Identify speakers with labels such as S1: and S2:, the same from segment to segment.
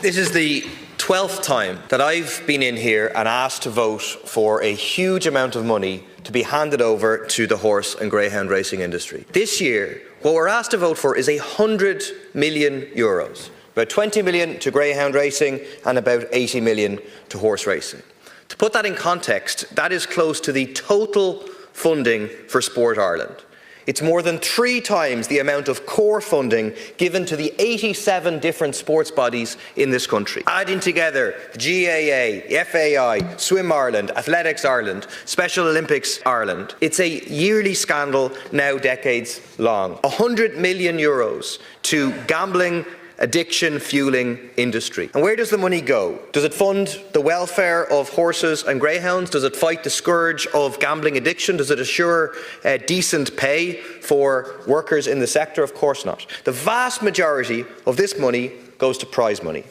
S1: This is the 12th time that I've been in here and asked to vote for a huge amount of money to be handed over to the horse and greyhound racing industry. This year, what we're asked to vote for is €100 million. About 20 million to greyhound racing and about 80 million to horse racing. To put that in context, that is close to the total funding for Sport Ireland. It's more than 3 times the amount of core funding given to the 87 different sports bodies in this country. Adding together the GAA, the FAI, Swim Ireland, Athletics Ireland, Special Olympics Ireland, it's a yearly scandal now decades long. €100 million to gambling addiction fueling industry. And where does the money go? Does it fund the welfare of horses and greyhounds? Does it fight the scourge of gambling addiction? Does it assure decent pay for workers in the sector? Of course not. The vast majority of this money goes to prize money.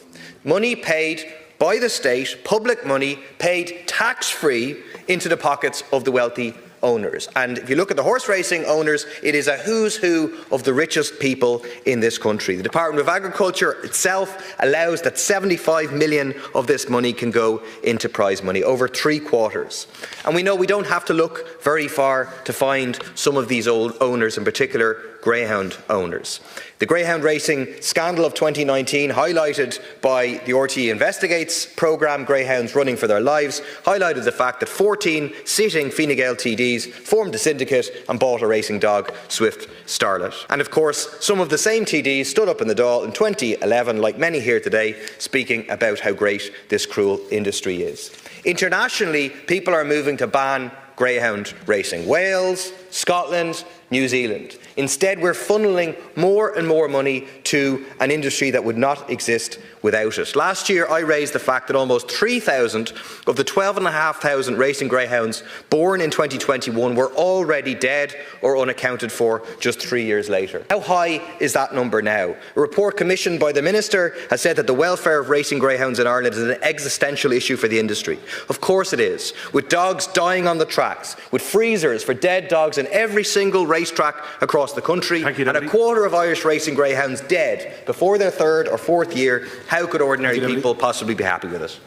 S1: Money paid by the state, public money paid tax-free into the pockets of the wealthy owners. And if you look at the horse racing owners, it is a who's who of the richest people in this country. The Department of Agriculture itself allows that 75 million of this money can go into prize money, over 3/4. And we know we don't have to look very far to find some of these old owners, in particular greyhound owners. The greyhound racing scandal of 2019, highlighted by the RTE Investigates programme, Greyhounds Running for Their Lives, highlighted the fact that 14 sitting Fine Gael TDs formed a syndicate and bought a racing dog, Swift Starlet. And of course, some of the same TDs stood up in the Dáil in 2011, like many here today, speaking about how great this cruel industry is. Internationally, people are moving to ban greyhound racing. Wales, Scotland, New Zealand. Instead, we're funneling more and more money to an industry that would not exist without it. Last year, I raised the fact that almost 3,000 of the 12,500 racing greyhounds born in 2021 were already dead or unaccounted for just 3 years later. How high is that number now? A report commissioned by the Minister has said that the welfare of racing greyhounds in Ireland is an existential issue for the industry. Of course it is. With dogs dying on the tracks, with freezers for dead dogs in every single racetrack across the country, and a quarter of Irish racing greyhounds dead before their 3rd or 4th year, how could ordinary people possibly be happy with it?